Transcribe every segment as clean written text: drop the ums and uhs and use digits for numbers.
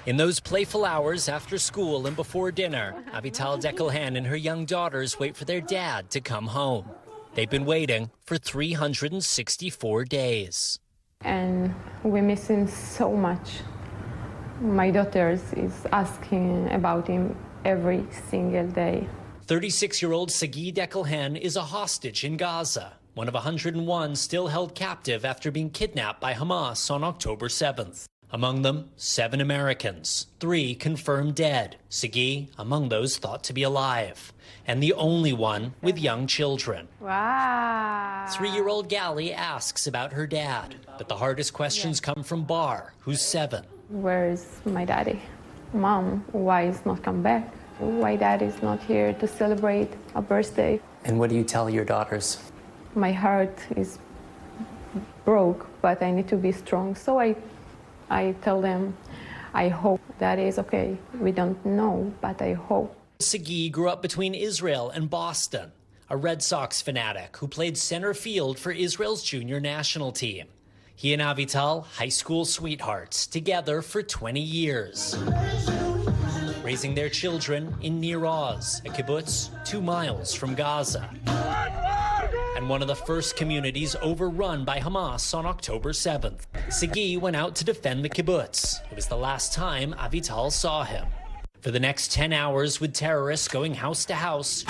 In those playful hours after school and before dinner, Avital Dekelhan and her young daughters wait for their dad to come home. They've been waiting for 364 days. And we miss him so much. My daughter is asking about him every single day. 36-year-old Sagi Dekelhan is a hostage in Gaza, one of 101 still held captive after being kidnapped by Hamas on October 7th. Among them, 7 Americans, 3 confirmed dead. Sagi among those thought to be alive, and the only one with young children. Wow. 3-year-old Gali asks about her dad, but the hardest questions come from Bar, who's 7. Where is my daddy? Mom, why is not come back? Why dad is not here to celebrate a birthday? And what do you tell your daughters? My heart is broke, but I need to be strong. So I tell them, I hope that is okay. We don't know, but I hope. Sagi grew up between Israel and Boston, a Red Sox fanatic who played center field for Israel's junior national team. He and Avital, high school sweethearts, together for 20 years. Raising their children in Nir Oz, a kibbutz 2 miles from Gaza, and one of the first communities overrun by Hamas on October 7th. Sagi went out to defend the kibbutz. It was the last time Avital saw him. For the next 10 hours, with terrorists going house to house,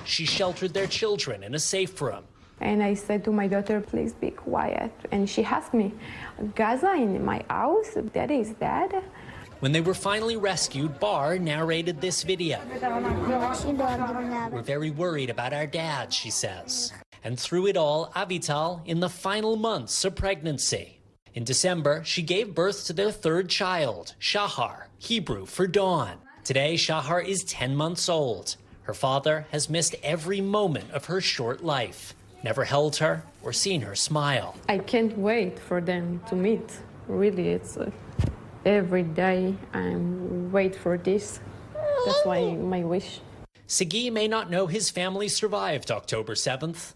she sheltered their children in a safe room. And I said to my daughter, please be quiet. And she asked me, Gaza in my house? Daddy is dead? When they were finally rescued, Bar narrated this video. We're very worried about our dad, she says. And through it all, Avital in the final months of pregnancy. In December, she gave birth to their 3rd child, Shahar, Hebrew for dawn. Today, Shahar is 10 months old. Her father has missed every moment of her short life, never held her or seen her smile. I can't wait for them to meet. Really, it's every day I wait for this. That's my wish. Sagi may not know his family survived October 7th.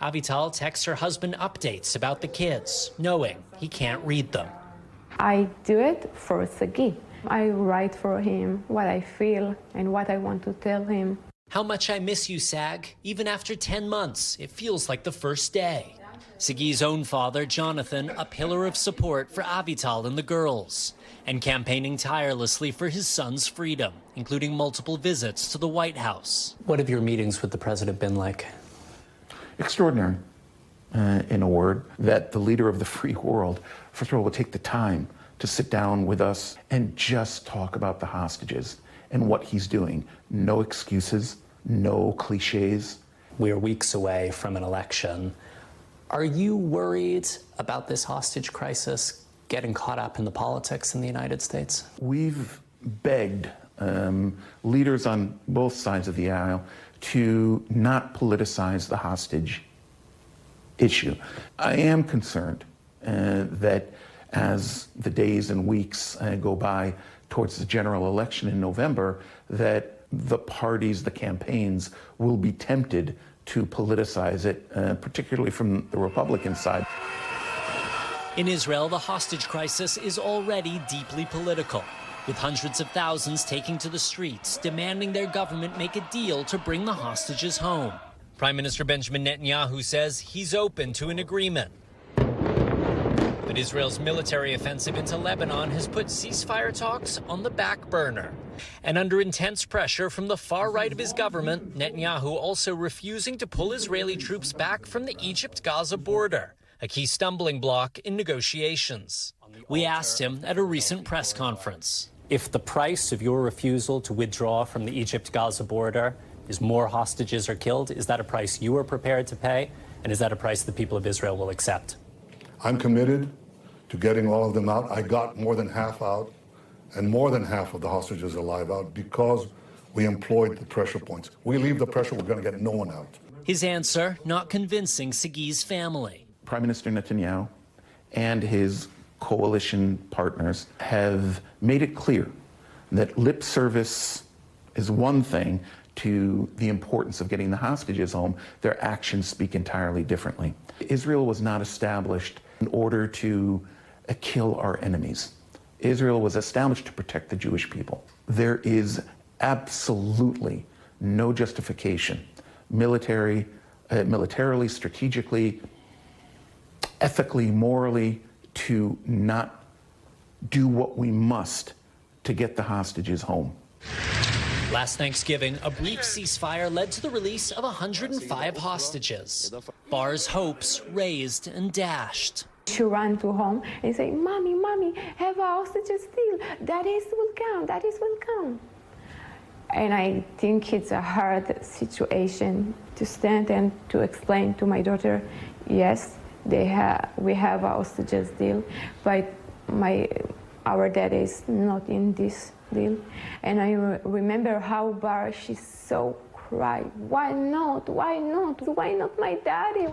Avital texts her husband updates about the kids, knowing he can't read them. I do it for Sagi. I write for him what I feel and what I want to tell him. How much I miss you, Sag. Even after 10 months, it feels like the first day. Sagi's own father, Jonathan, a pillar of support for Avital and the girls, and campaigning tirelessly for his son's freedom, including multiple visits to the White House. What have your meetings with the president been like? Extraordinary, in a word, that the leader of the free world, first of all, will take the time to sit down with us and just talk about the hostages and what he's doing. No excuses, no cliches. We are weeks away from an election. Are you worried about this hostage crisis getting caught up in the politics in the United States? We've begged leaders on both sides of the aisle to not politicize the hostage issue. I am concerned that as the days and weeks go by towards the general election in November, that the parties, the campaigns, will be tempted to politicize it, particularly from the Republican side. In Israel, the hostage crisis is already deeply political, with hundreds of thousands taking to the streets, demanding their government make a deal to bring the hostages home. Prime Minister Benjamin Netanyahu says he's open to an agreement. But Israel's military offensive into Lebanon has put ceasefire talks on the back burner. And under intense pressure from the far right of his government, Netanyahu also refusing to pull Israeli troops back from the Egypt-Gaza border, a key stumbling block in negotiations. We asked him at a recent press conference. If the price of your refusal to withdraw from the Egypt-Gaza border is more hostages are killed, is that a price you are prepared to pay? And is that a price the people of Israel will accept? I'm committed to getting all of them out. I got more than half out, and more than half of the hostages alive out because we employed the pressure points. We leave the pressure, we're going to get no one out. His answer not convincing Sagi's family. Prime Minister Netanyahu and his coalition partners have made it clear that lip service is one thing to the importance of getting the hostages home. Their actions speak entirely differently. Israel was not established in order to kill our enemies. Israel was established to protect the Jewish people. There is absolutely no justification, militarily, strategically, ethically, morally, to not do what we must to get the hostages home. Last Thanksgiving, a brief ceasefire led to the release of 105 hostages. Barr's hopes raised and dashed. She ran to home and say, "Mommy, Mommy, have our hostages still. Daddies will come, Daddies will come." And I think it's a hard situation to stand and to explain to my daughter, yes, we have our hostages deal, but our dad is not in this deal. And I remember how Barr, she so cried, why not my daddy?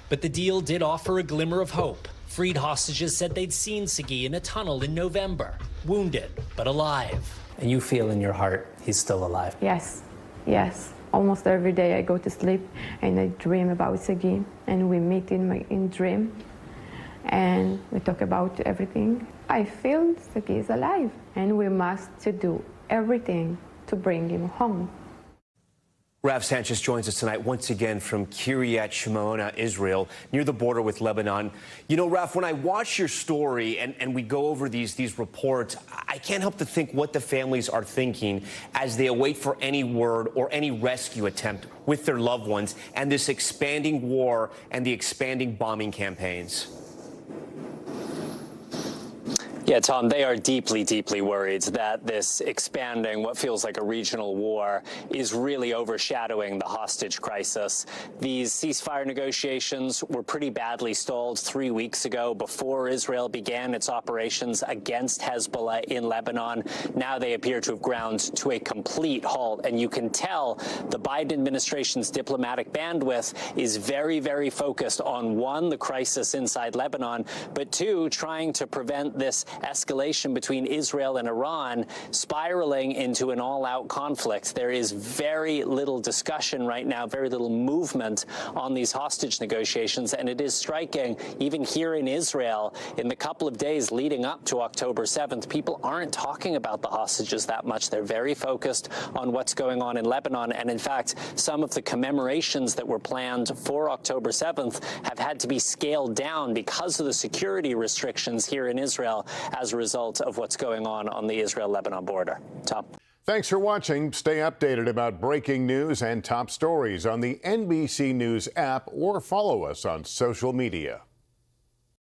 But the deal did offer a glimmer of hope. Freed hostages said they'd seen Sagi in a tunnel in November, wounded but alive. And you feel in your heart he's still alive? Yes, yes. Almost every day I go to sleep and I dream about Sagi, and we meet in dream and we talk about everything. I feel Sagi is alive, and we must do everything to bring him home. Raf Sanchez joins us tonight once again from Kiryat Shimona, Israel, near the border with Lebanon. You know, Raf, when I watch your story and we go over these reports, I can't help to think what the families are thinking as they await for any word or any rescue attempt with their loved ones and this expanding war and the expanding bombing campaigns. Yeah, Tom, they are deeply, deeply worried that this expanding, what feels like a regional war, is really overshadowing the hostage crisis. These ceasefire negotiations were pretty badly stalled 3 weeks ago before Israel began its operations against Hezbollah in Lebanon. Now they appear to have ground to a complete halt, and you can tell the Biden administration's diplomatic bandwidth is very, very focused on, one, the crisis inside Lebanon, but two, trying to prevent this escalation between Israel and Iran spiraling into an all-out conflict. There is very little discussion right now, very little movement on these hostage negotiations, and it is striking, even here in Israel, in the couple of days leading up to October 7th, people aren't talking about the hostages that much. They're very focused on what's going on in Lebanon, and in fact, some of the commemorations that were planned for October 7th have had to be scaled down because of the security restrictions here in Israel as a result of what's going on the Israel-Lebanon border. Tom. Thanks for watching. Stay updated about breaking news and top stories on the NBC News app or follow us on social media.